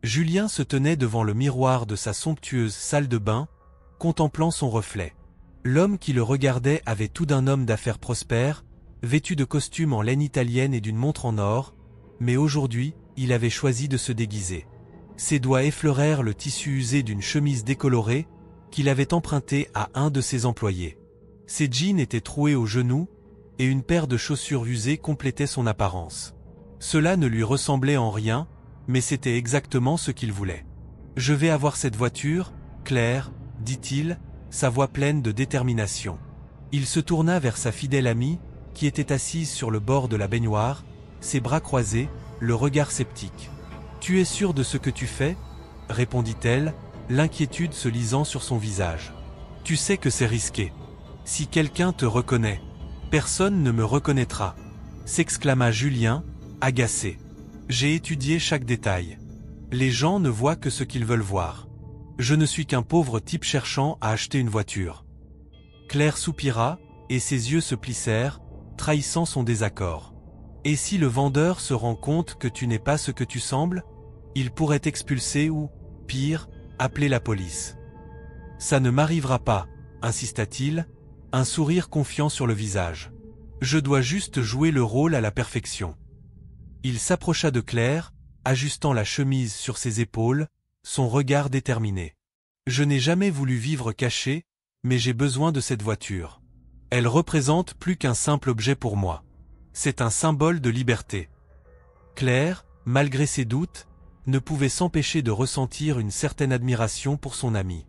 Julien se tenait devant le miroir de sa somptueuse salle de bain, contemplant son reflet. L'homme qui le regardait avait tout d'un homme d'affaires prospère, vêtu de costume en laine italienne et d'une montre en or, mais aujourd'hui, il avait choisi de se déguiser. Ses doigts effleurèrent le tissu usé d'une chemise décolorée qu'il avait empruntée à un de ses employés. Ses jeans étaient troués aux genoux, et une paire de chaussures usées complétait son apparence. Cela ne lui ressemblait en rien, mais c'était exactement ce qu'il voulait. « Je vais avoir cette voiture, Claire, » dit-il, sa voix pleine de détermination. Il se tourna vers sa fidèle amie, qui était assise sur le bord de la baignoire, ses bras croisés, le regard sceptique. « Tu es sûr de ce que tu fais ?» répondit-elle, l'inquiétude se lisant sur son visage. « Tu sais que c'est risqué. Si quelqu'un te reconnaît, personne ne me reconnaîtra » s'exclama Julien, agacé. « J'ai étudié chaque détail. Les gens ne voient que ce qu'ils veulent voir. Je ne suis qu'un pauvre type cherchant à acheter une voiture. » Claire soupira, et ses yeux se plissèrent, trahissant son désaccord. « Et si le vendeur se rend compte que tu n'es pas ce que tu sembles, il pourrait t'expulser ou, pire, appeler la police. »« Ça ne m'arrivera pas, » insista-t-il, un sourire confiant sur le visage. « Je dois juste jouer le rôle à la perfection. » Il s'approcha de Claire, ajustant la chemise sur ses épaules, son regard déterminé. « Je n'ai jamais voulu vivre caché, mais j'ai besoin de cette voiture. Elle représente plus qu'un simple objet pour moi. C'est un symbole de liberté. » Claire, malgré ses doutes, ne pouvait s'empêcher de ressentir une certaine admiration pour son ami.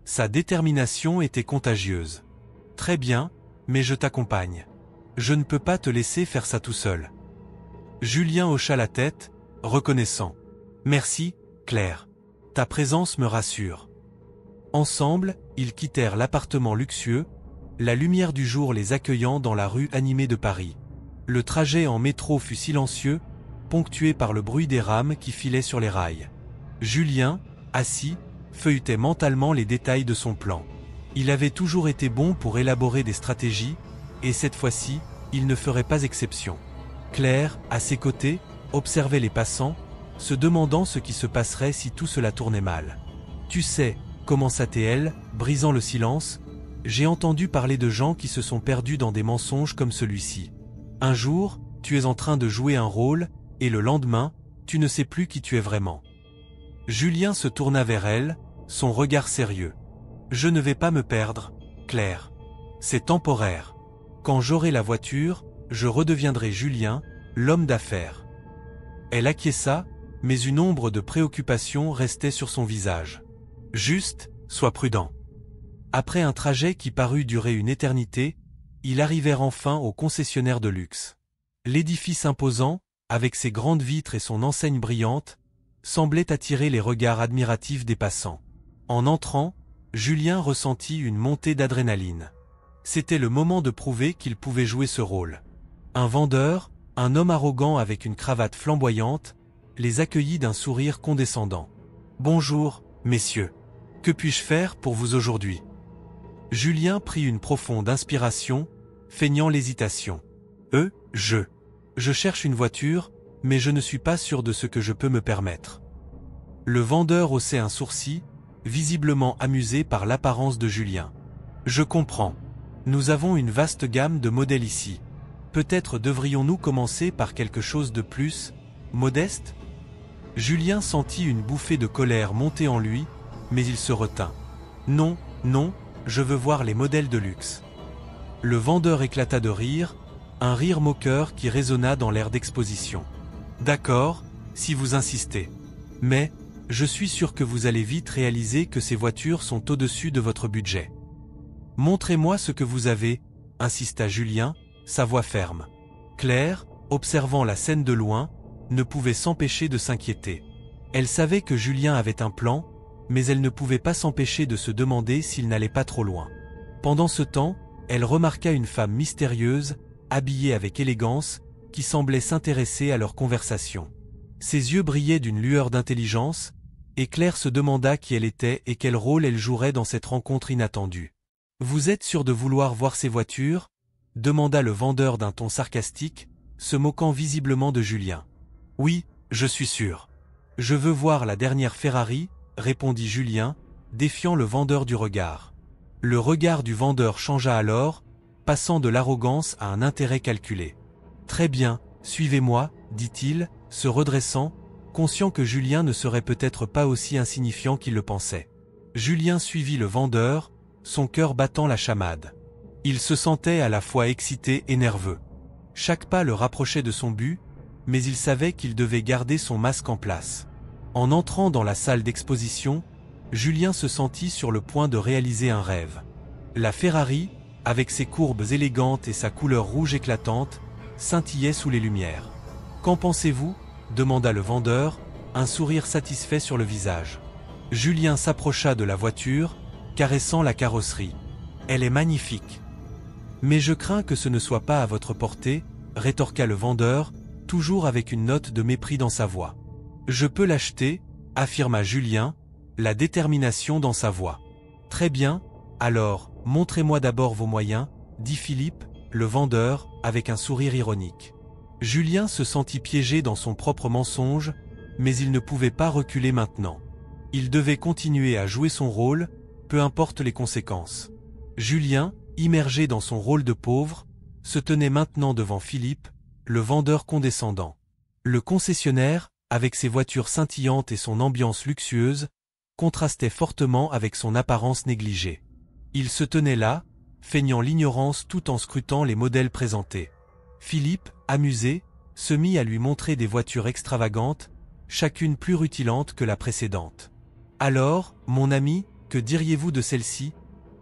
Sa détermination était contagieuse. « Très bien, mais je t'accompagne. Je ne peux pas te laisser faire ça tout seul. » Julien hocha la tête, reconnaissant. « Merci, Claire. Ta présence me rassure. » Ensemble, ils quittèrent l'appartement luxueux, la lumière du jour les accueillant dans la rue animée de Paris. Le trajet en métro fut silencieux, ponctué par le bruit des rames qui filaient sur les rails. Julien, assis, feuilletait mentalement les détails de son plan. Il avait toujours été bon pour élaborer des stratégies, et cette fois-ci, il ne ferait pas exception. Claire, à ses côtés, observait les passants, se demandant ce qui se passerait si tout cela tournait mal. « Tu sais, » commença-t-elle, brisant le silence, « j'ai entendu parler de gens qui se sont perdus dans des mensonges comme celui-ci. Un jour, tu es en train de jouer un rôle, et le lendemain, tu ne sais plus qui tu es vraiment. » Julien se tourna vers elle, son regard sérieux. « Je ne vais pas me perdre, Claire. C'est temporaire. Quand j'aurai la voiture, je redeviendrai Julien, l'homme d'affaires. » Elle acquiesça, mais une ombre de préoccupation restait sur son visage. « Juste, sois prudent. » Après un trajet qui parut durer une éternité, ils arrivèrent enfin au concessionnaire de luxe. L'édifice imposant, avec ses grandes vitres et son enseigne brillante, semblait attirer les regards admiratifs des passants. En entrant, Julien ressentit une montée d'adrénaline. C'était le moment de prouver qu'il pouvait jouer ce rôle. Un vendeur, un homme arrogant avec une cravate flamboyante, les accueillit d'un sourire condescendant. « Bonjour, messieurs. Que puis-je faire pour vous aujourd'hui ?» Julien prit une profonde inspiration, feignant l'hésitation. « Je cherche une voiture, mais je ne suis pas sûr de ce que je peux me permettre. » Le vendeur haussait un sourcil, visiblement amusé par l'apparence de Julien. « Je comprends. Nous avons une vaste gamme de modèles ici. Peut-être devrions-nous commencer par quelque chose de plus modeste ?» Julien sentit une bouffée de colère monter en lui, mais il se retint. « Non, non, je veux voir les modèles de luxe. » Le vendeur éclata de rire, un rire moqueur qui résonna dans l'air d'exposition. « D'accord, si vous insistez. Mais, je suis sûr que vous allez vite réaliser que ces voitures sont au-dessus de votre budget. »« Montrez-moi ce que vous avez, » insista Julien, sa voix ferme. Claire, observant la scène de loin, ne pouvait s'empêcher de s'inquiéter. Elle savait que Julien avait un plan, mais elle ne pouvait pas s'empêcher de se demander s'il n'allait pas trop loin. Pendant ce temps, elle remarqua une femme mystérieuse, habillée avec élégance, qui semblait s'intéresser à leur conversation. Ses yeux brillaient d'une lueur d'intelligence, et Claire se demanda qui elle était et quel rôle elle jouerait dans cette rencontre inattendue. « Vous êtes sûr de vouloir voir ces voitures ?» demanda le vendeur d'un ton sarcastique, se moquant visiblement de Julien. « Oui, je suis sûr. Je veux voir la dernière Ferrari, répondit Julien, défiant le vendeur du regard. Le regard du vendeur changea alors, passant de l'arrogance à un intérêt calculé. Très bien, suivez-moi, dit-il, se redressant, conscient que Julien ne serait peut-être pas aussi insignifiant qu'il le pensait. Julien suivit le vendeur, son cœur battant la chamade. Il se sentait à la fois excité et nerveux. Chaque pas le rapprochait de son but, mais il savait qu'il devait garder son masque en place. En entrant dans la salle d'exposition, Julien se sentit sur le point de réaliser un rêve. La Ferrari, avec ses courbes élégantes et sa couleur rouge éclatante, scintillait sous les lumières. « Qu'en pensez-vous » demanda le vendeur, un sourire satisfait sur le visage. Julien s'approcha de la voiture, caressant la carrosserie. « Elle est magnifique. »« Mais je crains que ce ne soit pas à votre portée, » rétorqua le vendeur, toujours avec une note de mépris dans sa voix. « Je peux l'acheter, » affirma Julien, la détermination dans sa voix. « Très bien, alors, montrez-moi d'abord vos moyens, » dit Philippe, le vendeur, avec un sourire ironique. Julien se sentit piégé dans son propre mensonge, mais il ne pouvait pas reculer maintenant. Il devait continuer à jouer son rôle, peu importe les conséquences. Julien, immergé dans son rôle de pauvre, se tenait maintenant devant Philippe, le vendeur condescendant. Le concessionnaire, avec ses voitures scintillantes et son ambiance luxueuse, contrastait fortement avec son apparence négligée. Il se tenait là, feignant l'ignorance tout en scrutant les modèles présentés. Philippe, amusé, se mit à lui montrer des voitures extravagantes, chacune plus rutilante que la précédente. « Alors, mon ami, que diriez-vous de celle-ci »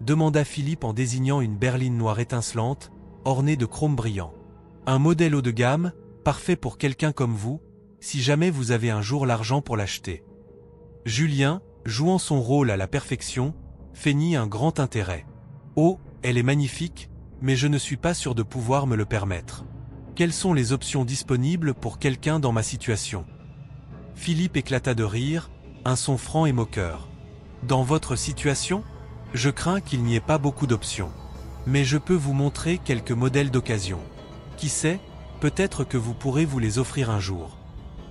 demanda Philippe en désignant une berline noire étincelante, ornée de chrome brillant. « Un modèle haut de gamme, parfait pour quelqu'un comme vous, si jamais vous avez un jour l'argent pour l'acheter. » Julien, jouant son rôle à la perfection, feignit un grand intérêt. « Oh, elle est magnifique, mais je ne suis pas sûr de pouvoir me le permettre. Quelles sont les options disponibles pour quelqu'un dans ma situation ?» Philippe éclata de rire, un son franc et moqueur. « Dans votre situation ? Je crains qu'il n'y ait pas beaucoup d'options. Mais je peux vous montrer quelques modèles d'occasion. Qui sait, peut-être que vous pourrez vous les offrir un jour. »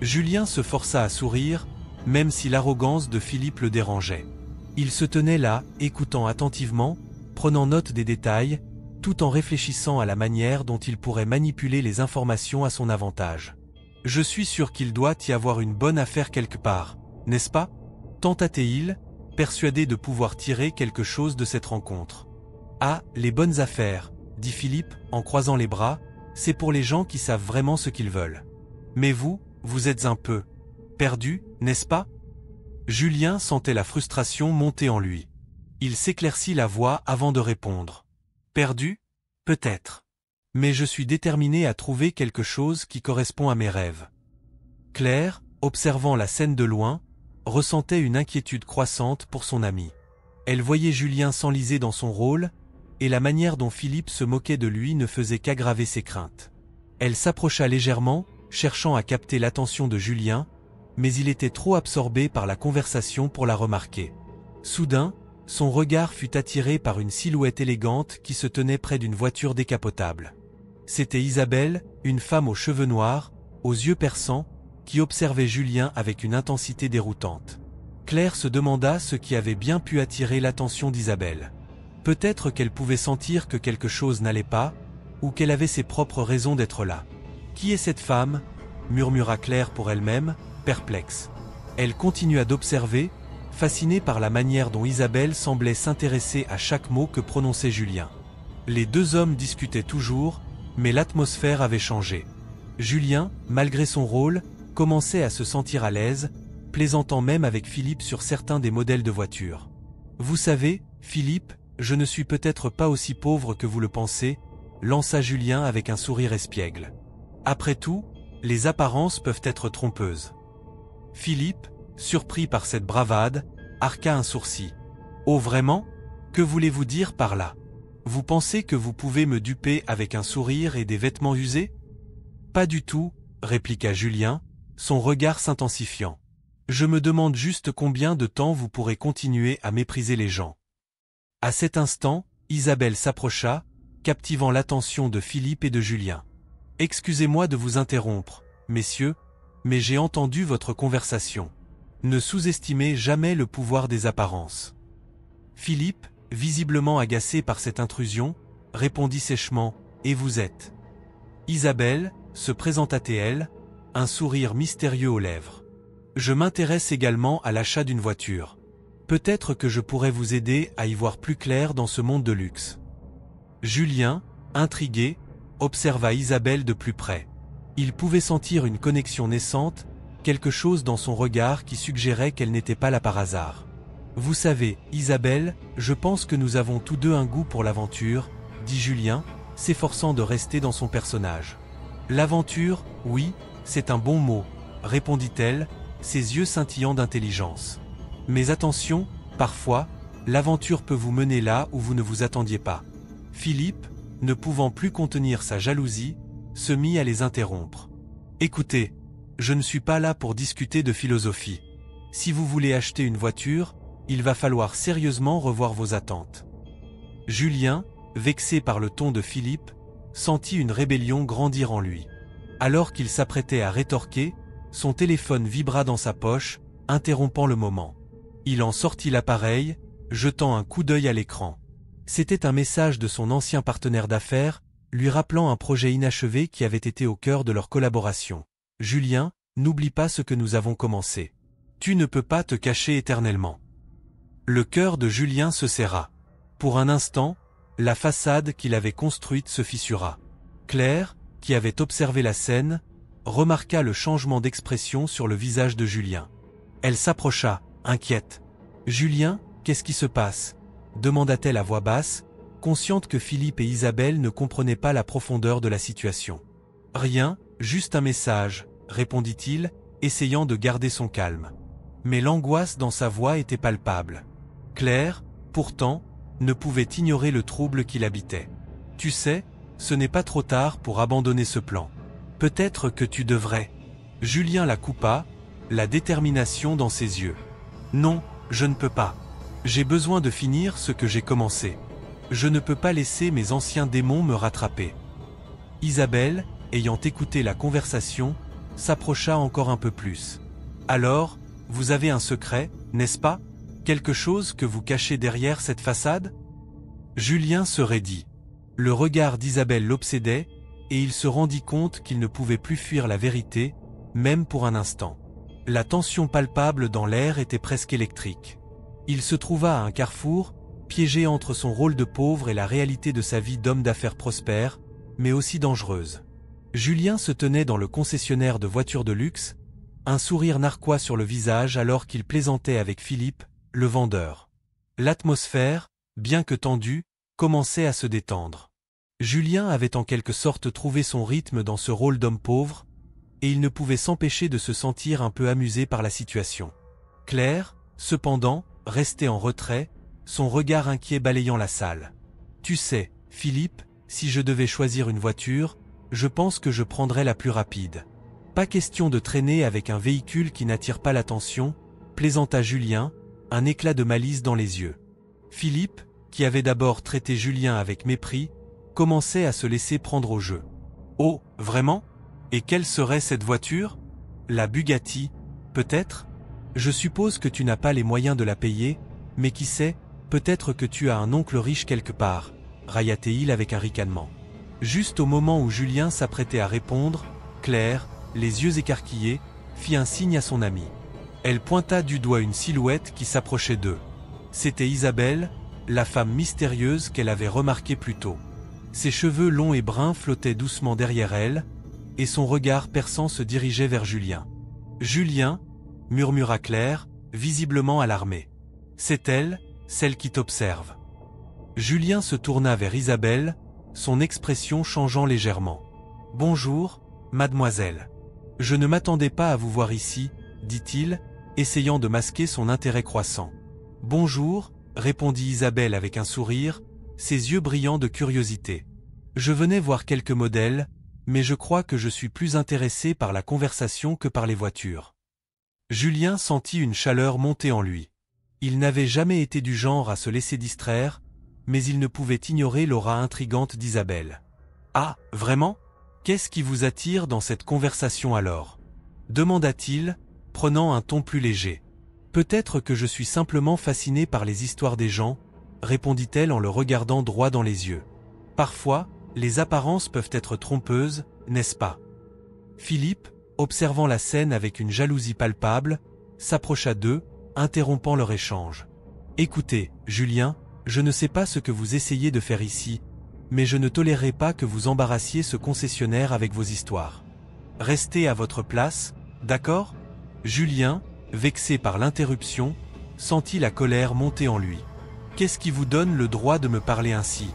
Julien se força à sourire, même si l'arrogance de Philippe le dérangeait. Il se tenait là, écoutant attentivement, prenant note des détails, tout en réfléchissant à la manière dont il pourrait manipuler les informations à son avantage. « Je suis sûr qu'il doit y avoir une bonne affaire quelque part, n'est-ce pas ?» tenta-t-il, persuadé de pouvoir tirer quelque chose de cette rencontre. « Ah, les bonnes affaires, » dit Philippe, en croisant les bras, « c'est pour les gens qui savent vraiment ce qu'ils veulent. Mais vous, vous êtes un peu perdu, n'est-ce pas ?» Julien sentait la frustration monter en lui. Il s'éclaircit la voix avant de répondre. « Perdu ? Peut-être. Mais je suis déterminé à trouver quelque chose qui correspond à mes rêves. » Claire, observant la scène de loin, ressentait une inquiétude croissante pour son ami. Elle voyait Julien s'enliser dans son rôle, et la manière dont Philippe se moquait de lui ne faisait qu'aggraver ses craintes. Elle s'approcha légèrement, cherchant à capter l'attention de Julien, mais il était trop absorbé par la conversation pour la remarquer. Soudain, son regard fut attiré par une silhouette élégante qui se tenait près d'une voiture décapotable. C'était Isabelle, une femme aux cheveux noirs, aux yeux perçants, qui observait Julien avec une intensité déroutante. Claire se demanda ce qui avait bien pu attirer l'attention d'Isabelle. Peut-être qu'elle pouvait sentir que quelque chose n'allait pas, ou qu'elle avait ses propres raisons d'être là. « Qui est cette femme ?» murmura Claire pour elle-même, perplexe. Elle continua d'observer, fascinée par la manière dont Isabelle semblait s'intéresser à chaque mot que prononçait Julien. Les deux hommes discutaient toujours, mais l'atmosphère avait changé. Julien, malgré son rôle, commençait à se sentir à l'aise, plaisantant même avec Philippe sur certains des modèles de voitures. « Vous savez, Philippe, je ne suis peut-être pas aussi pauvre que vous le pensez, » lança Julien avec un sourire espiègle. « Après tout, les apparences peuvent être trompeuses. » Philippe, surpris par cette bravade, arqua un sourcil. « Oh vraiment ? Que voulez-vous dire par là ? Vous pensez que vous pouvez me duper avec un sourire et des vêtements usés ? » « Pas du tout, » répliqua Julien, son regard s'intensifiant. « Je me demande juste combien de temps vous pourrez continuer à mépriser les gens. » À cet instant, Isabelle s'approcha, captivant l'attention de Philippe et de Julien. « Excusez-moi de vous interrompre, messieurs, Mais j'ai entendu votre conversation. Ne sous-estimez jamais le pouvoir des apparences. Philippe, visiblement agacé par cette intrusion, répondit sèchement, « Et vous êtes ?» Isabelle, se présenta-t-elle, un sourire mystérieux aux lèvres. « Je m'intéresse également à l'achat d'une voiture. Peut-être que je pourrais vous aider à y voir plus clair dans ce monde de luxe. » Julien, intrigué, observa Isabelle de plus près. Il pouvait sentir une connexion naissante, quelque chose dans son regard qui suggérait qu'elle n'était pas là par hasard. « Vous savez, Isabelle, je pense que nous avons tous deux un goût pour l'aventure, » dit Julien, s'efforçant de rester dans son personnage. « L'aventure, oui, c'est un bon mot, » répondit-elle, ses yeux scintillant d'intelligence. « Mais attention, parfois, l'aventure peut vous mener là où vous ne vous attendiez pas. » Philippe, ne pouvant plus contenir sa jalousie, se mit à les interrompre. « Écoutez, je ne suis pas là pour discuter de philosophie. Si vous voulez acheter une voiture, il va falloir sérieusement revoir vos attentes. » Julien, vexé par le ton de Philippe, sentit une rébellion grandir en lui. Alors qu'il s'apprêtait à rétorquer, son téléphone vibra dans sa poche, interrompant le moment. Il en sortit l'appareil, jetant un coup d'œil à l'écran. C'était un message de son ancien partenaire d'affaires, lui rappelant un projet inachevé qui avait été au cœur de leur collaboration. « Julien, n'oublie pas ce que nous avons commencé. Tu ne peux pas te cacher éternellement. » Le cœur de Julien se serra. Pour un instant, la façade qu'il avait construite se fissura. Claire, qui avait observé la scène, remarqua le changement d'expression sur le visage de Julien. Elle s'approcha, inquiète. « Julien, qu'est-ce qui se passe ?» demanda-t-elle à voix basse, consciente que Philippe et Isabelle ne comprenaient pas la profondeur de la situation. « Rien, juste un message, » répondit-il, essayant de garder son calme. Mais l'angoisse dans sa voix était palpable. Claire, pourtant, ne pouvait ignorer le trouble qui l'habitait. « Tu sais, ce n'est pas trop tard pour abandonner ce plan. Peut-être que tu devrais. » Julien la coupa, la détermination dans ses yeux. « Non, je ne peux pas. J'ai besoin de finir ce que j'ai commencé. Je ne peux pas laisser mes anciens démons me rattraper. » Isabelle, ayant écouté la conversation, s'approcha encore un peu plus. « Alors, vous avez un secret, n'est-ce pas ? Quelque chose que vous cachez derrière cette façade ?» Julien se raidit. Le regard d'Isabelle l'obsédait, et il se rendit compte qu'il ne pouvait plus fuir la vérité, même pour un instant. La tension palpable dans l'air était presque électrique. Il se trouva à un carrefour, piégé entre son rôle de pauvre et la réalité de sa vie d'homme d'affaires prospère, mais aussi dangereuse. Julien se tenait dans le concessionnaire de voitures de luxe, un sourire narquois sur le visage alors qu'il plaisantait avec Philippe, le vendeur. L'atmosphère, bien que tendue, commençait à se détendre. Julien avait en quelque sorte trouvé son rythme dans ce rôle d'homme pauvre, et il ne pouvait s'empêcher de se sentir un peu amusé par la situation. Claire, cependant, restait en retrait, son regard inquiet balayant la salle. « Tu sais, Philippe, si je devais choisir une voiture, je pense que je prendrais la plus rapide. Pas question de traîner avec un véhicule qui n'attire pas l'attention, » plaisanta Julien, un éclat de malice dans les yeux. Philippe, qui avait d'abord traité Julien avec mépris, commençait à se laisser prendre au jeu. « Oh, vraiment ? Et quelle serait cette voiture ? La Bugatti, peut-être ? Je suppose que tu n'as pas les moyens de la payer, mais qui sait, peut-être que tu as un oncle riche quelque part, » railla-t-il avec un ricanement. Juste au moment où Julien s'apprêtait à répondre, Claire, les yeux écarquillés, fit un signe à son amie. Elle pointa du doigt une silhouette qui s'approchait d'eux. C'était Isabelle, la femme mystérieuse qu'elle avait remarquée plus tôt. Ses cheveux longs et bruns flottaient doucement derrière elle, et son regard perçant se dirigeait vers Julien. « Julien » murmura Claire, visiblement alarmée. « C'est elle, celle qui t'observe. » Julien se tourna vers Isabelle, son expression changeant légèrement. « Bonjour, mademoiselle. Je ne m'attendais pas à vous voir ici, » dit-il, essayant de masquer son intérêt croissant. « Bonjour, » répondit Isabelle avec un sourire, ses yeux brillants de curiosité. « Je venais voir quelques modèles, mais je crois que je suis plus intéressé par la conversation que par les voitures. » Julien sentit une chaleur monter en lui. Il n'avait jamais été du genre à se laisser distraire, mais il ne pouvait ignorer l'aura intrigante d'Isabelle. « Ah, vraiment ? Qu'est-ce qui vous attire dans cette conversation alors ? demanda-t-il, prenant un ton plus léger. Peut-être que je suis simplement fasciné par les histoires des gens, répondit-elle en le regardant droit dans les yeux. Parfois, les apparences peuvent être trompeuses, n'est-ce pas? Philippe, observant la scène avec une jalousie palpable, s'approcha d'eux, interrompant leur échange. Écoutez, Julien, je ne sais pas ce que vous essayez de faire ici, mais je ne tolérerai pas que vous embarrassiez ce concessionnaire avec vos histoires. Restez à votre place, d'accord? Julien, vexé par l'interruption, sentit la colère monter en lui. Qu'est-ce qui vous donne le droit de me parler ainsi?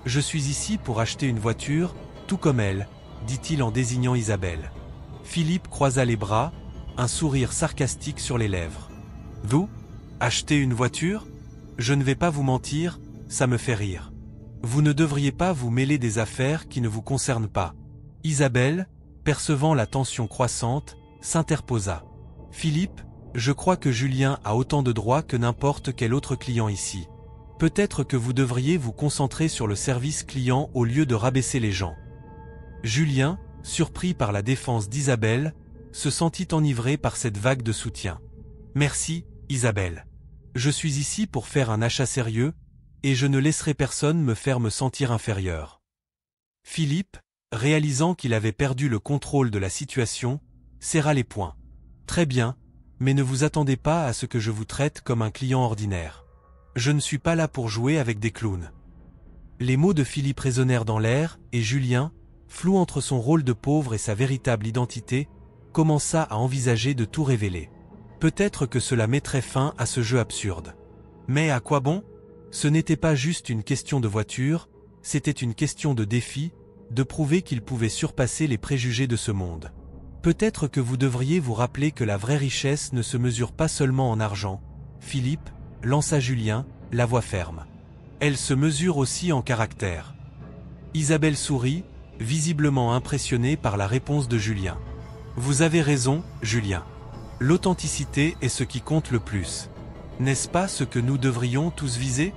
Je suis ici pour acheter une voiture, tout comme elle, dit-il en désignant Isabelle. Philippe croisa les bras, un sourire sarcastique sur les lèvres. Vous? Acheter une voiture? Je ne vais pas vous mentir, ça me fait rire. Vous ne devriez pas vous mêler des affaires qui ne vous concernent pas. Isabelle, percevant la tension croissante, s'interposa. Philippe, je crois que Julien a autant de droits que n'importe quel autre client ici. Peut-être que vous devriez vous concentrer sur le service client au lieu de rabaisser les gens. Julien, surpris par la défense d'Isabelle, se sentit enivré par cette vague de soutien. Merci, Isabelle. Je suis ici pour faire un achat sérieux, et je ne laisserai personne me faire me sentir inférieur. Philippe, réalisant qu'il avait perdu le contrôle de la situation, serra les poings. Très bien, mais ne vous attendez pas à ce que je vous traite comme un client ordinaire. Je ne suis pas là pour jouer avec des clowns. Les mots de Philippe résonnèrent dans l'air, et Julien, flou entre son rôle de pauvre et sa véritable identité, commença à envisager de tout révéler. Peut-être que cela mettrait fin à ce jeu absurde. Mais à quoi bon? Ce n'était pas juste une question de voiture, c'était une question de défi, de prouver qu'il pouvait surpasser les préjugés de ce monde. Peut-être que vous devriez vous rappeler que la vraie richesse ne se mesure pas seulement en argent. Philippe, lança Julien, la voix ferme. Elle se mesure aussi en caractère. Isabelle sourit, visiblement impressionnée par la réponse de Julien. Vous avez raison, Julien. L'authenticité est ce qui compte le plus. N'est-ce pas ce que nous devrions tous viser?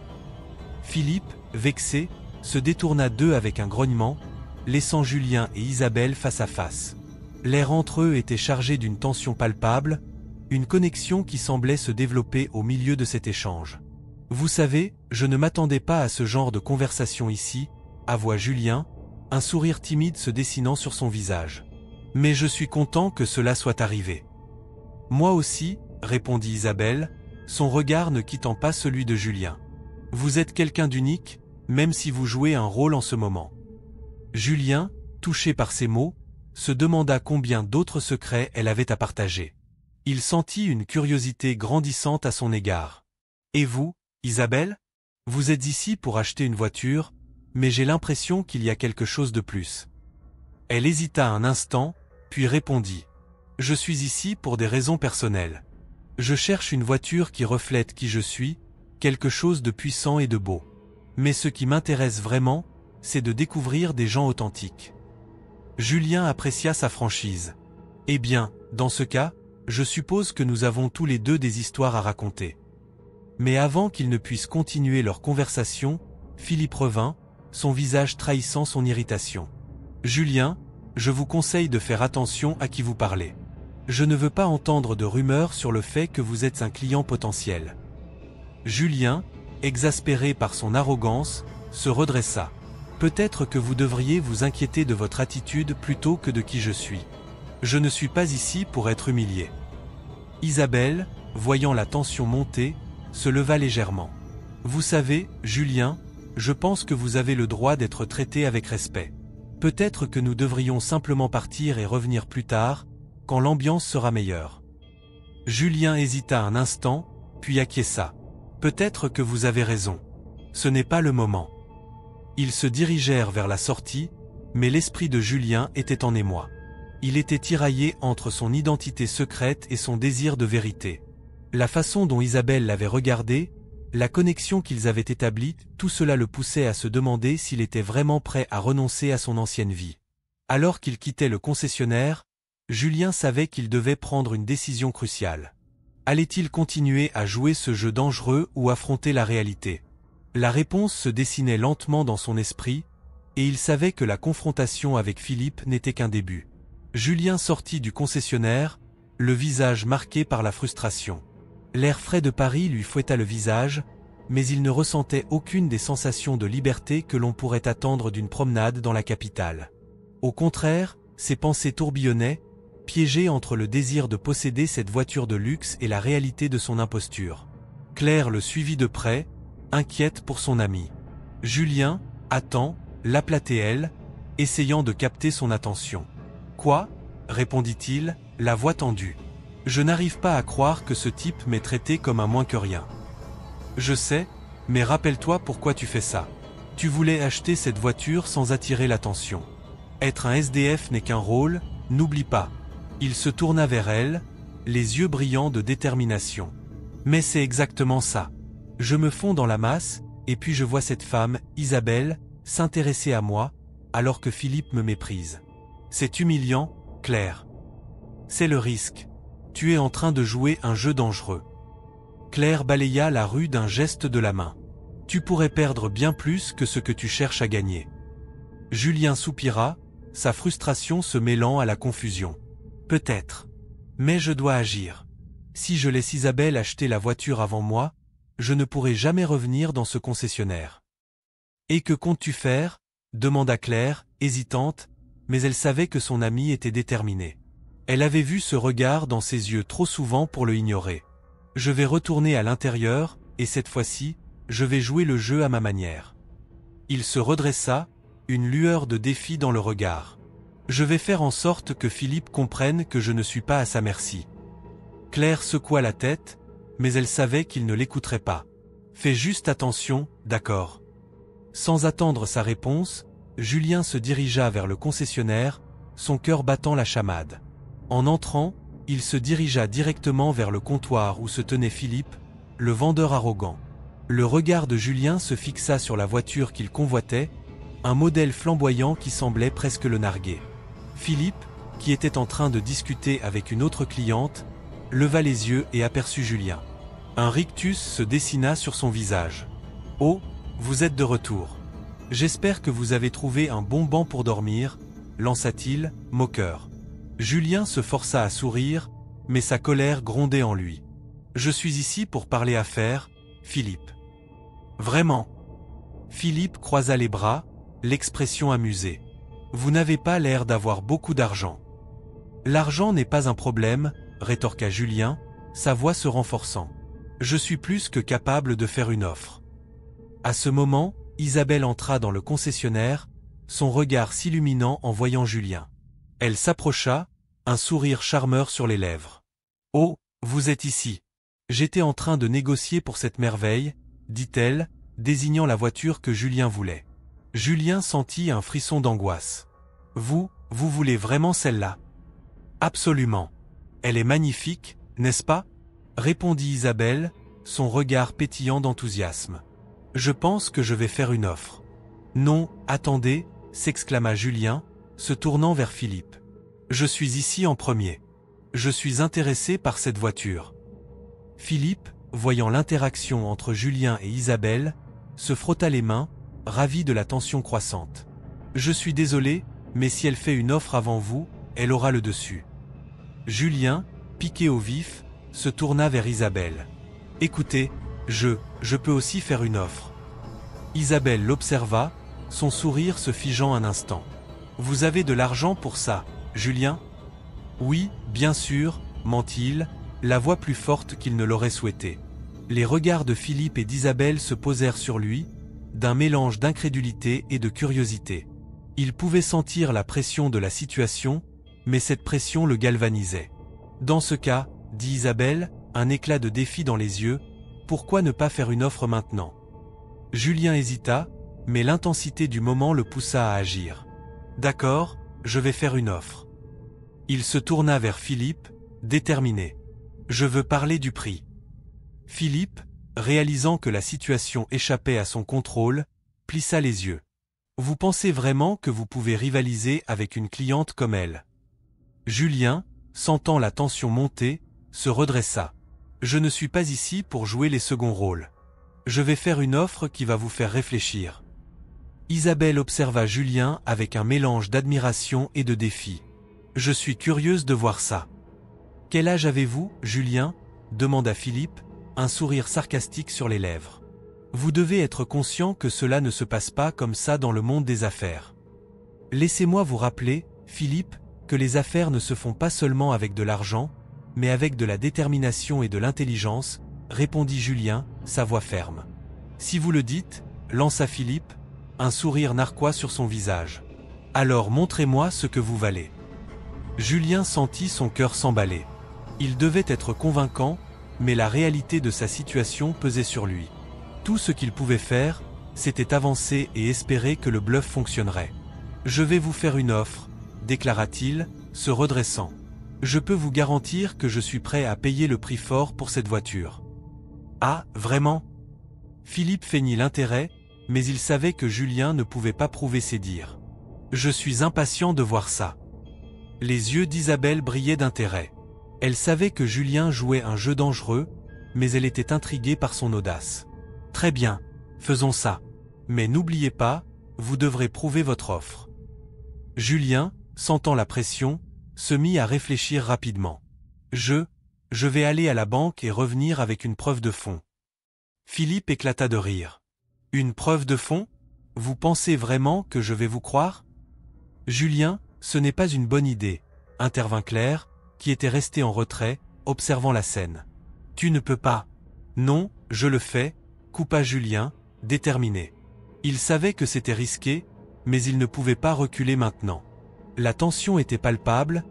Philippe, vexé, se détourna d'eux avec un grognement, laissant Julien et Isabelle face à face. L'air entre eux était chargé d'une tension palpable, une connexion qui semblait se développer au milieu de cet échange. Vous savez, je ne m'attendais pas à ce genre de conversation ici, avoua Julien, un sourire timide se dessinant sur son visage. Mais je suis content que cela soit arrivé. Moi aussi, répondit Isabelle, son regard ne quittant pas celui de Julien. Vous êtes quelqu'un d'unique, même si vous jouez un rôle en ce moment. Julien, touché par ces mots, se demanda combien d'autres secrets elle avait à partager. Il sentit une curiosité grandissante à son égard. Et vous, Isabelle? Vous êtes ici pour acheter une voiture, mais j'ai l'impression qu'il y a quelque chose de plus. Elle hésita un instant, puis répondit. Je suis ici pour des raisons personnelles. Je cherche une voiture qui reflète qui je suis, quelque chose de puissant et de beau. Mais ce qui m'intéresse vraiment, c'est de découvrir des gens authentiques. Julien apprécia sa franchise. Eh bien, dans ce cas, je suppose que nous avons tous les deux des histoires à raconter. Mais avant qu'ils ne puissent continuer leur conversation, Philippe revint, son visage trahissant son irritation. Julien, je vous conseille de faire attention à qui vous parlez. Je ne veux pas entendre de rumeurs sur le fait que vous êtes un client potentiel. Julien, exaspéré par son arrogance, se redressa. Peut-être que vous devriez vous inquiéter de votre attitude plutôt que de qui je suis. Je ne suis pas ici pour être humilié. Isabelle, voyant la tension monter, se leva légèrement. Vous savez, Julien, je pense que vous avez le droit d'être traité avec respect. Peut-être que nous devrions simplement partir et revenir plus tard, quand l'ambiance sera meilleure. Julien hésita un instant, puis acquiesça. Peut-être que vous avez raison. Ce n'est pas le moment. Ils se dirigèrent vers la sortie, mais l'esprit de Julien était en émoi. Il était tiraillé entre son identité secrète et son désir de vérité. La façon dont Isabelle l'avait regardé, la connexion qu'ils avaient établie, tout cela le poussait à se demander s'il était vraiment prêt à renoncer à son ancienne vie. Alors qu'il quittait le concessionnaire, Julien savait qu'il devait prendre une décision cruciale. Allait-il continuer à jouer ce jeu dangereux ou affronter la réalité? La réponse se dessinait lentement dans son esprit, et il savait que la confrontation avec Philippe n'était qu'un début. Julien sortit du concessionnaire, le visage marqué par la frustration. L'air frais de Paris lui fouetta le visage, mais il ne ressentait aucune des sensations de liberté que l'on pourrait attendre d'une promenade dans la capitale. Au contraire, ses pensées tourbillonnaient, piégées entre le désir de posséder cette voiture de luxe et la réalité de son imposture. Claire le suivit de près, inquiète pour son ami. Julien, attends, l'appelait-elle, essayant de capter son attention. « Quoi ?» répondit-il, la voix tendue. « Je n'arrive pas à croire que ce type m'ait traité comme un moins que rien. » « Je sais, mais rappelle-toi pourquoi tu fais ça. Tu voulais acheter cette voiture sans attirer l'attention. Être un SDF n'est qu'un rôle, n'oublie pas. » Il se tourna vers elle, les yeux brillants de détermination. « Mais c'est exactement ça. Je me fonds dans la masse, et puis je vois cette femme, Isabelle, s'intéresser à moi, alors que Philippe me méprise. C'est humiliant, Claire. C'est le risque. Tu es en train de jouer un jeu dangereux. » Claire balaya la rue d'un geste de la main. « Tu pourrais perdre bien plus que ce que tu cherches à gagner. » Julien soupira, sa frustration se mêlant à la confusion. « Peut-être. Mais je dois agir. Si je laisse Isabelle acheter la voiture avant moi, je ne pourrai jamais revenir dans ce concessionnaire. »« Et que comptes-tu faire ?» demanda Claire, hésitante, mais elle savait que son amie était déterminée. Elle avait vu ce regard dans ses yeux trop souvent pour le ignorer. « Je vais retourner à l'intérieur, et cette fois-ci, je vais jouer le jeu à ma manière. » Il se redressa, une lueur de défi dans le regard. « Je vais faire en sorte que Philippe comprenne que je ne suis pas à sa merci. » Claire secoua la tête, mais elle savait qu'il ne l'écouterait pas. « Fais juste attention, d'accord. » Sans attendre sa réponse, Julien se dirigea vers le concessionnaire, son cœur battant la chamade. En entrant, il se dirigea directement vers le comptoir où se tenait Philippe, le vendeur arrogant. Le regard de Julien se fixa sur la voiture qu'il convoitait, un modèle flamboyant qui semblait presque le narguer. Philippe, qui était en train de discuter avec une autre cliente, leva les yeux et aperçut Julien. Un rictus se dessina sur son visage. « Oh, vous êtes de retour. J'espère que vous avez trouvé un bon banc pour dormir, » lança-t-il, moqueur. Julien se força à sourire, mais sa colère grondait en lui. « Je suis ici pour parler affaires, Philippe. »« Vraiment ?» Philippe croisa les bras, l'expression amusée. « Vous n'avez pas l'air d'avoir beaucoup d'argent. »« L'argent n'est pas un problème, » rétorqua Julien, sa voix se renforçant. « Je suis plus que capable de faire une offre. » À ce moment, Isabelle entra dans le concessionnaire, son regard s'illuminant en voyant Julien. Elle s'approcha, un sourire charmeur sur les lèvres. « Oh, vous êtes ici. J'étais en train de négocier pour cette merveille, » dit-elle, désignant la voiture que Julien voulait. Julien sentit un frisson d'angoisse. « Vous voulez vraiment celle-là ? » ?»« Absolument. Elle est magnifique, n'est-ce pas ?» répondit Isabelle, son regard pétillant d'enthousiasme. « Je pense que je vais faire une offre. »« Non, attendez, » s'exclama Julien, se tournant vers Philippe. « Je suis ici en premier. Je suis intéressé par cette voiture. » Philippe, voyant l'interaction entre Julien et Isabelle, se frotta les mains, ravi de la tension croissante. « Je suis désolé, mais si elle fait une offre avant vous, elle aura le dessus. » Julien, piqué au vif, se tourna vers Isabelle. « Écoutez, je peux aussi faire une offre. » Isabelle l'observa, son sourire se figeant un instant. « Vous avez de l'argent pour ça, Julien ? » « Oui, bien sûr, » ment-il, la voix plus forte qu'il ne l'aurait souhaité. Les regards de Philippe et d'Isabelle se posèrent sur lui, d'un mélange d'incrédulité et de curiosité. Il pouvait sentir la pression de la situation, mais cette pression le galvanisait. « Dans ce cas, » dit Isabelle, un éclat de défi dans les yeux, « pourquoi ne pas faire une offre maintenant ?» Julien hésita, mais l'intensité du moment le poussa à agir. « D'accord, je vais faire une offre. » Il se tourna vers Philippe, déterminé. « Je veux parler du prix. » Philippe, réalisant que la situation échappait à son contrôle, plissa les yeux. « Vous pensez vraiment que vous pouvez rivaliser avec une cliente comme elle ?» Julien, sentant la tension monter, se redressa. « Je ne suis pas ici pour jouer les seconds rôles. Je vais faire une offre qui va vous faire réfléchir. » Isabelle observa Julien avec un mélange d'admiration et de défi. « Je suis curieuse de voir ça. Quel âge avez-vous, Julien? Demanda Philippe, un sourire sarcastique sur les lèvres. Vous devez être conscient que cela ne se passe pas comme ça dans le monde des affaires. Laissez-moi vous rappeler, Philippe, que les affaires ne se font pas seulement avec de l'argent, mais avec de la détermination et de l'intelligence, répondit Julien, sa voix ferme. Si vous le dites, lança Philippe, un sourire narquois sur son visage. Alors montrez-moi ce que vous valez. Julien sentit son cœur s'emballer. Il devait être convaincant, mais la réalité de sa situation pesait sur lui. Tout ce qu'il pouvait faire, c'était avancer et espérer que le bluff fonctionnerait. « Je vais vous faire une offre », déclara-t-il, se redressant. « Je peux vous garantir que je suis prêt à payer le prix fort pour cette voiture. » Ah, vraiment? Philippe feignit l'intérêt, mais il savait que Julien ne pouvait pas prouver ses dires. « Je suis impatient de voir ça. » Les yeux d'Isabelle brillaient d'intérêt. Elle savait que Julien jouait un jeu dangereux, mais elle était intriguée par son audace. « Très bien, faisons ça. Mais n'oubliez pas, vous devrez prouver votre offre. » Julien, sentant la pression, se mit à réfléchir rapidement. « Je vais aller à la banque et revenir avec une preuve de fonds. » Philippe éclata de rire. « Une preuve de fonds? Vous pensez vraiment que je vais vous croire? » « Julien, ce n'est pas une bonne idée, » intervint Claire, qui était restée en retrait, observant la scène. « Tu ne peux pas. »« Non, je le fais, » coupa Julien, déterminé. Il savait que c'était risqué, mais il ne pouvait pas reculer maintenant. La tension était palpable,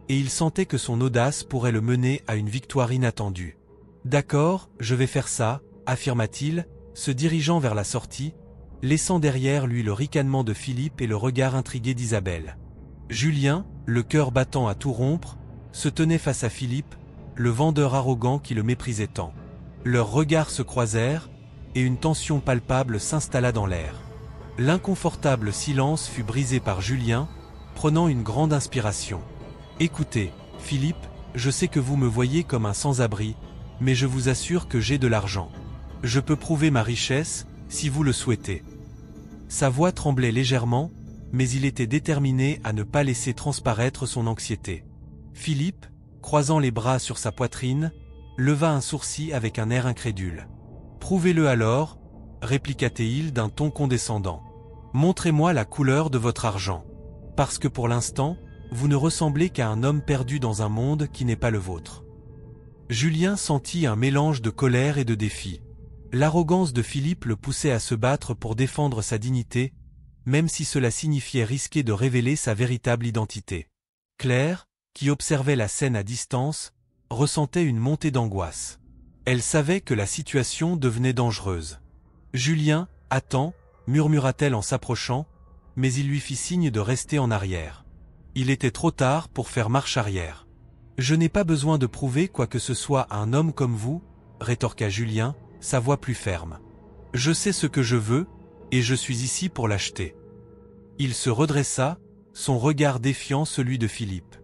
et il sentait que son audace pourrait le mener à une victoire inattendue. « D'accord, je vais faire ça, » affirma-t-il, se dirigeant vers la sortie, laissant derrière lui le ricanement de Philippe et le regard intrigué d'Isabelle. Julien, le cœur battant à tout rompre, se tenait face à Philippe, le vendeur arrogant qui le méprisait tant. Leurs regards se croisèrent, et une tension palpable s'installa dans l'air. L'inconfortable silence fut brisé par Julien, prenant une grande inspiration. « Écoutez, Philippe, je sais que vous me voyez comme un sans-abri, mais je vous assure que j'ai de l'argent. Je peux prouver ma richesse, si vous le souhaitez. » Sa voix tremblait légèrement, mais il était déterminé à ne pas laisser transparaître son anxiété. Philippe, croisant les bras sur sa poitrine, leva un sourcil avec un air incrédule. « Prouvez-le alors, » répliqua-t-il d'un ton condescendant. « Montrez-moi la couleur de votre argent. Parce que pour l'instant, vous ne ressemblez qu'à un homme perdu dans un monde qui n'est pas le vôtre. » Julien sentit un mélange de colère et de défi. L'arrogance de Philippe le poussait à se battre pour défendre sa dignité, même si cela signifiait risquer de révéler sa véritable identité. Claire, qui observait la scène à distance, ressentait une montée d'angoisse. Elle savait que la situation devenait dangereuse. « Julien, attends » murmura-t-elle en s'approchant, mais il lui fit signe de rester en arrière. Il était trop tard pour faire marche arrière. « Je n'ai pas besoin de prouver quoi que ce soit à un homme comme vous, » rétorqua Julien, sa voix plus ferme. « Je sais ce que je veux, et je suis ici pour l'acheter. » Il se redressa, son regard défiant celui de Philippe.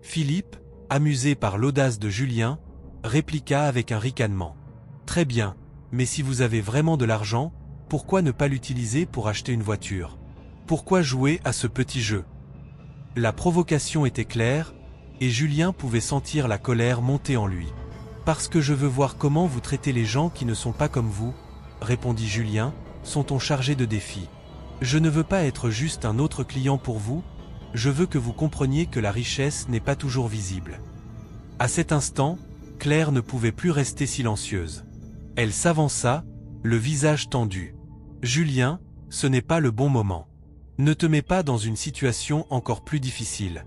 Philippe, amusé par l'audace de Julien, répliqua avec un ricanement. « Très bien, mais si vous avez vraiment de l'argent, pourquoi ne pas l'utiliser pour acheter une voiture? Pourquoi jouer à ce petit jeu ?» La provocation était claire, et Julien pouvait sentir la colère monter en lui. « Parce que je veux voir comment vous traitez les gens qui ne sont pas comme vous, » répondit Julien, son ton chargé de défi. « Je ne veux pas être juste un autre client pour vous, je veux que vous compreniez que la richesse n'est pas toujours visible. » À cet instant, Claire ne pouvait plus rester silencieuse. Elle s'avança, le visage tendu. « Julien, ce n'est pas le bon moment. Ne te mets pas dans une situation encore plus difficile. »«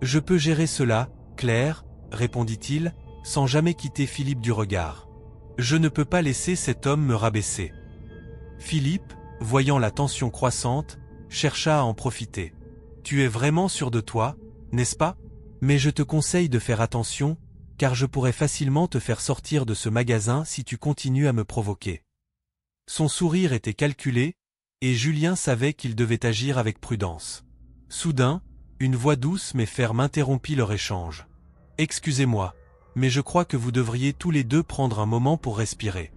Je peux gérer cela, Claire, » répondit-il, sans jamais quitter Philippe du regard. « Je ne peux pas laisser cet homme me rabaisser. » Philippe, voyant la tension croissante, chercha à en profiter. « Tu es vraiment sûr de toi, n'est-ce pas? Mais je te conseille de faire attention, car je pourrais facilement te faire sortir de ce magasin si tu continues à me provoquer. » Son sourire était calculé, et Julien savait qu'il devait agir avec prudence. Soudain, une voix douce mais ferme interrompit leur échange. « Excusez-moi, mais je crois que vous devriez tous les deux prendre un moment pour respirer. »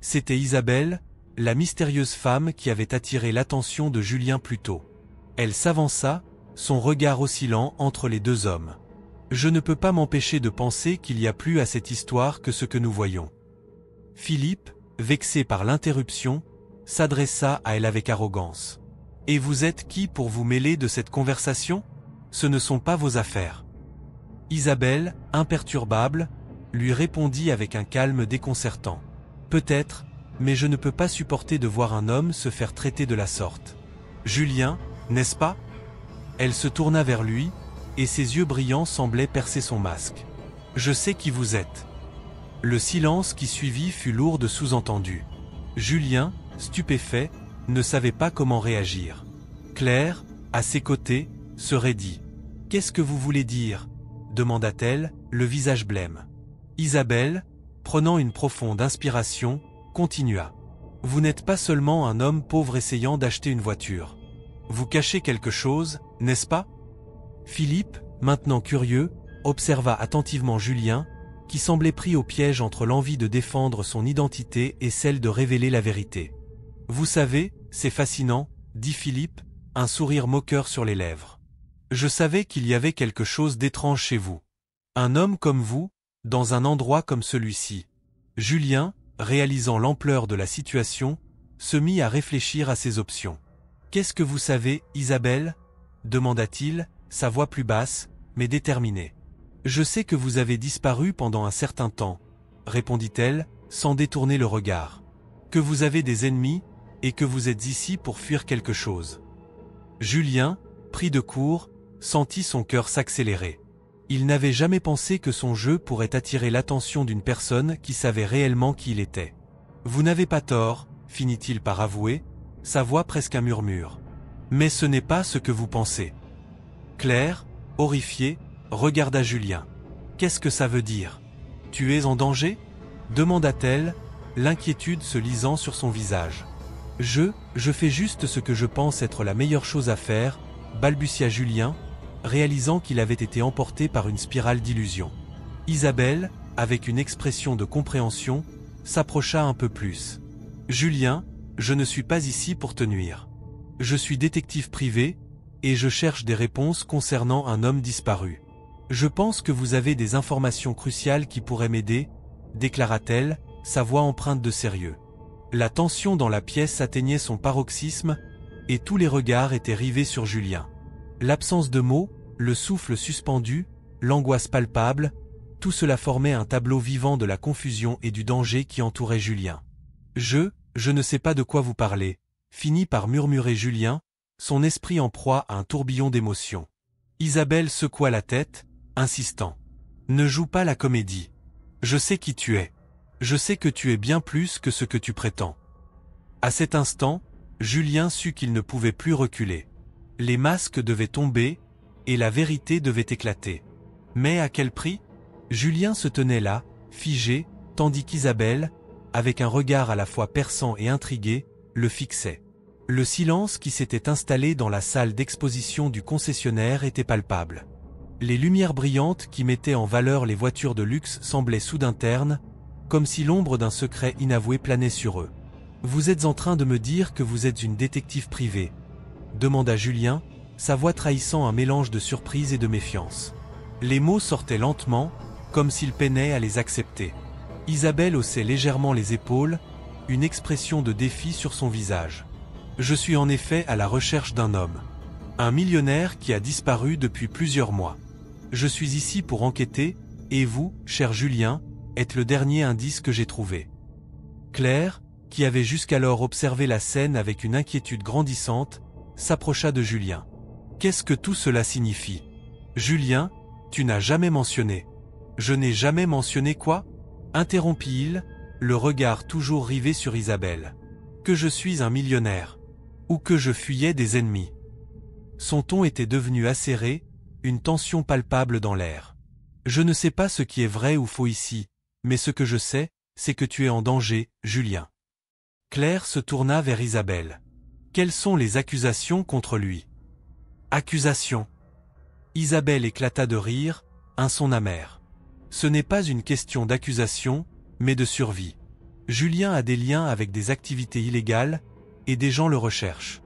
C'était Isabelle, la mystérieuse femme qui avait attiré l'attention de Julien plus tôt. Elle s'avança, son regard oscillant entre les deux hommes. Je ne peux pas m'empêcher de penser qu'il y a plus à cette histoire que ce que nous voyons. Philippe, vexé par l'interruption, s'adressa à elle avec arrogance. Et vous êtes qui pour vous mêler de cette conversation? Ce ne sont pas vos affaires. Isabelle, imperturbable, lui répondit avec un calme déconcertant. Peut-être, mais je ne peux pas supporter de voir un homme se faire traiter de la sorte. Julien, n'est-ce pas? Elle se tourna vers lui, et ses yeux brillants semblaient percer son masque. Je sais qui vous êtes. Le silence qui suivit fut lourd de sous-entendus. Julien, stupéfait, ne savait pas comment réagir. Claire, à ses côtés, se raidit. « Qu'est-ce que vous voulez dire ?» demanda-t-elle, le visage blême. Isabelle, prenant une profonde inspiration, continua. « Vous n'êtes pas seulement un homme pauvre essayant d'acheter une voiture. Vous cachez quelque chose, n'est-ce pas ?» Philippe, maintenant curieux, observa attentivement Julien, qui semblait pris au piège entre l'envie de défendre son identité et celle de révéler la vérité. « Vous savez, c'est fascinant, » dit Philippe, un sourire moqueur sur les lèvres. « Je savais qu'il y avait quelque chose d'étrange chez vous. Un homme comme vous, dans un endroit comme celui-ci. » Julien, réalisant l'ampleur de la situation, se mit à réfléchir à ses options. « Qu'est-ce que vous savez, Isabelle ?» demanda-t-il, sa voix plus basse, mais déterminée. « Je sais que vous avez disparu pendant un certain temps, » répondit-elle, sans détourner le regard. « Que vous avez des ennemis, et que vous êtes ici pour fuir quelque chose. » Julien, pris de court, sentit son cœur s'accélérer. Il n'avait jamais pensé que son jeu pourrait attirer l'attention d'une personne qui savait réellement qui il était. « Vous n'avez pas tort, » finit-il par avouer, sa voix presque un murmure. « Mais ce n'est pas ce que vous pensez. » Claire, horrifiée, regarda Julien. « Qu'est-ce que ça veut dire? Tu es en danger ?» demanda-t-elle, l'inquiétude se lisant sur son visage. « Je fais juste ce que je pense être la meilleure chose à faire, » balbutia Julien, réalisant qu'il avait été emporté par une spirale d'illusions. Isabelle, avec une expression de compréhension, s'approcha un peu plus. « Julien, je ne suis pas ici pour te nuire. Je suis détective privé, et je cherche des réponses concernant un homme disparu. Je pense que vous avez des informations cruciales qui pourraient m'aider, » déclara-t-elle, sa voix empreinte de sérieux. La tension dans la pièce atteignait son paroxysme, et tous les regards étaient rivés sur Julien. L'absence de mots, le souffle suspendu, l'angoisse palpable, tout cela formait un tableau vivant de la confusion et du danger qui entourait Julien. « Je ne sais pas de quoi vous parlez », finit par murmurer Julien, son esprit en proie à un tourbillon d'émotions. Isabelle secoua la tête, insistant. « Ne joue pas la comédie. Je sais qui tu es. Je sais que tu es bien plus que ce que tu prétends. » À cet instant, Julien sut qu'il ne pouvait plus reculer. Les masques devaient tomber, et la vérité devait éclater. Mais à quel prix? Julien se tenait là, figé, tandis qu'Isabelle, avec un regard à la fois perçant et intrigué, le fixait. Le silence qui s'était installé dans la salle d'exposition du concessionnaire était palpable. Les lumières brillantes qui mettaient en valeur les voitures de luxe semblaient soudain ternes, comme si l'ombre d'un secret inavoué planait sur eux. « Vous êtes en train de me dire que vous êtes une détective privée ?» demanda Julien, sa voix trahissant un mélange de surprise et de méfiance. Les mots sortaient lentement, comme s'il peinait à les accepter. Isabelle haussait légèrement les épaules, une expression de défi sur son visage. « Je suis en effet à la recherche d'un homme. Un millionnaire qui a disparu depuis plusieurs mois. Je suis ici pour enquêter, et vous, cher Julien, êtes le dernier indice que j'ai trouvé. » Claire, qui avait jusqu'alors observé la scène avec une inquiétude grandissante, s'approcha de Julien. « Qu'est-ce que tout cela signifie? Julien, tu n'as jamais mentionné. »« Je n'ai jamais mentionné quoi ?» interrompit-il, le regard toujours rivé sur Isabelle. « Que je suis un millionnaire. Ou que je fuyais des ennemis. » Son ton était devenu acéré, une tension palpable dans l'air. « Je ne sais pas ce qui est vrai ou faux ici, mais ce que je sais, c'est que tu es en danger, Julien. » Claire se tourna vers Isabelle. « Quelles sont les accusations contre lui ?»« Accusations ?» Isabelle éclata de rire, un son amer. « Ce n'est pas une question d'accusation, mais de survie. Julien a des liens avec des activités illégales, et des gens le recherchent. »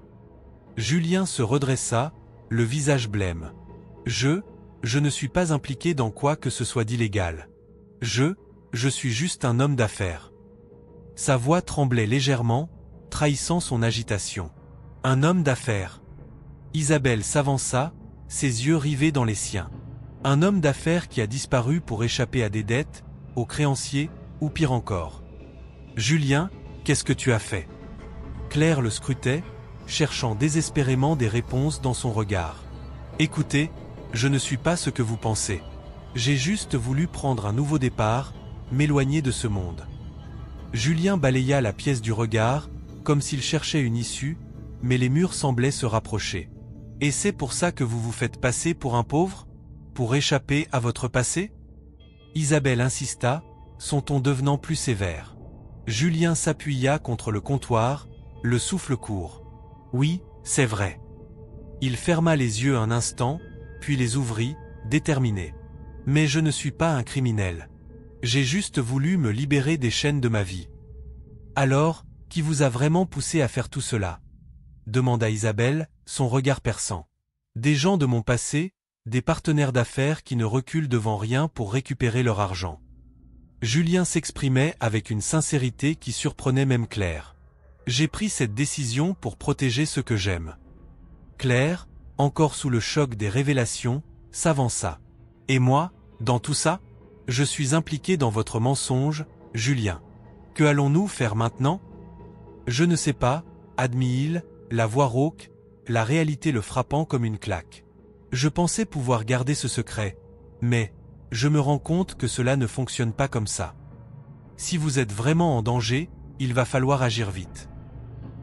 Julien se redressa, le visage blême. Je ne suis pas impliqué dans quoi que ce soit d'illégal. Je suis juste un homme d'affaires. Sa voix tremblait légèrement, trahissant son agitation. Un homme d'affaires. Isabelle s'avança, ses yeux rivés dans les siens. Un homme d'affaires qui a disparu pour échapper à des dettes, aux créanciers, ou pire encore. Julien, qu'est-ce que tu as fait? Claire le scrutait, cherchant désespérément des réponses dans son regard. Écoutez, je ne suis pas ce que vous pensez. J'ai juste voulu prendre un nouveau départ, m'éloigner de ce monde. Julien balaya la pièce du regard, comme s'il cherchait une issue, mais les murs semblaient se rapprocher. Et c'est pour ça que vous vous faites passer pour un pauvre? Pour échapper à votre passé? Isabelle insista, son ton devenant plus sévère. Julien s'appuya contre le comptoir, le souffle court. Oui, c'est vrai. Il ferma les yeux un instant, puis les ouvrit, déterminé. Mais je ne suis pas un criminel. J'ai juste voulu me libérer des chaînes de ma vie. Alors, qui vous a vraiment poussé à faire tout cela? Demanda Isabelle, son regard perçant. Des gens de mon passé, des partenaires d'affaires qui ne reculent devant rien pour récupérer leur argent. Julien s'exprimait avec une sincérité qui surprenait même Claire. J'ai pris cette décision pour protéger ce que j'aime. Claire, encore sous le choc des révélations, s'avança. Et moi, dans tout ça? Je suis impliqué dans votre mensonge, Julien. Que allons-nous faire maintenant? Je ne sais pas, admit-il, la voix rauque, la réalité le frappant comme une claque. Je pensais pouvoir garder ce secret, mais je me rends compte que cela ne fonctionne pas comme ça. Si vous êtes vraiment en danger, il va falloir agir vite.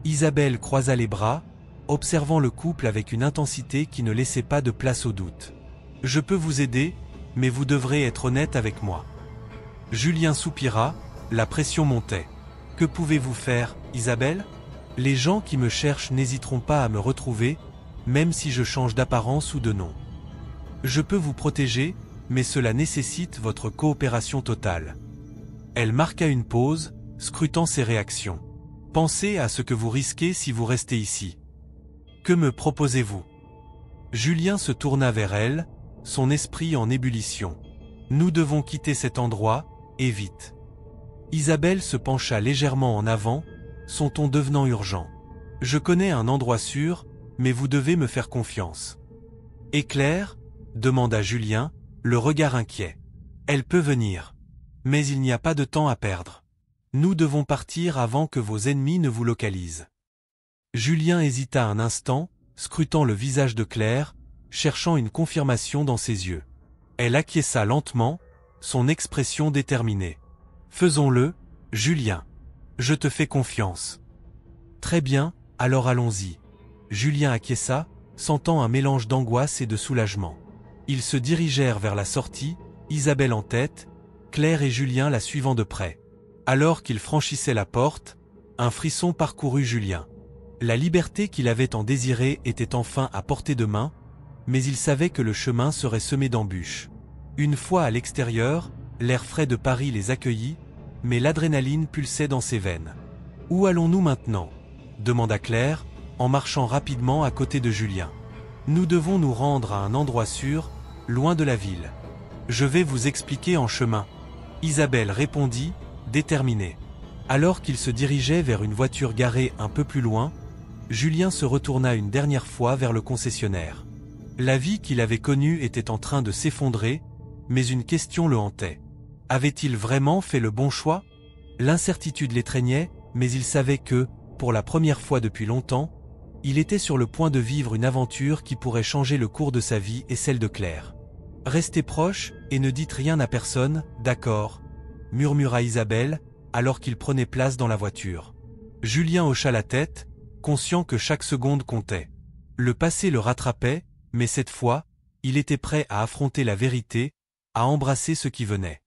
Isabelle croisa les bras, observant le couple avec une intensité qui ne laissait pas de place au doute. Je peux vous aider, mais vous devrez être honnête avec moi. Julien soupira, la pression montait. Que pouvez-vous faire, Isabelle? Les gens qui me cherchent n'hésiteront pas à me retrouver, même si je change d'apparence ou de nom. Je peux vous protéger, mais cela nécessite votre coopération totale. Elle marqua une pause, scrutant ses réactions. Pensez à ce que vous risquez si vous restez ici. Que me proposez-vous? Julien se tourna vers elle, son esprit en ébullition. Nous devons quitter cet endroit, et vite. Isabelle se pencha légèrement en avant, son ton devenant urgent. Je connais un endroit sûr, mais vous devez me faire confiance. Et Claire? Demanda Julien, le regard inquiet. Elle peut venir. Mais il n'y a pas de temps à perdre. Nous devons partir avant que vos ennemis ne vous localisent. Julien hésita un instant, scrutant le visage de Claire, cherchant une confirmation dans ses yeux. Elle acquiesça lentement, son expression déterminée. Faisons-le, Julien. Je te fais confiance. Très bien, alors allons-y. Julien acquiesça, sentant un mélange d'angoisse et de soulagement. Ils se dirigèrent vers la sortie, Isabelle en tête, Claire et Julien la suivant de près. Alors qu'ils franchissaient la porte, un frisson parcourut Julien. La liberté qu'il avait tant désirée était enfin à portée de main, mais il savait que le chemin serait semé d'embûches. Une fois à l'extérieur, l'air frais de Paris les accueillit, mais l'adrénaline pulsait dans ses veines. « Où allons-nous maintenant » demanda Claire, en marchant rapidement à côté de Julien. « Nous devons nous rendre à un endroit sûr, loin de la ville. Je vais vous expliquer en chemin. » Isabelle répondit, déterminée. Alors qu'il se dirigeait vers une voiture garée un peu plus loin, Julien se retourna une dernière fois vers le concessionnaire. La vie qu'il avait connue était en train de s'effondrer, mais une question le hantait. Avait-il vraiment fait le bon choix? L'incertitude l'étreignait, mais il savait que, pour la première fois depuis longtemps, il était sur le point de vivre une aventure qui pourrait changer le cours de sa vie et celle de Claire. « Restez proche et ne dites rien à personne, d'accord » murmura Isabelle, alors qu'il prenait place dans la voiture. Julien hocha la tête, conscient que chaque seconde comptait. Le passé le rattrapait, mais cette fois, il était prêt à affronter la vérité, à embrasser ce qui venait.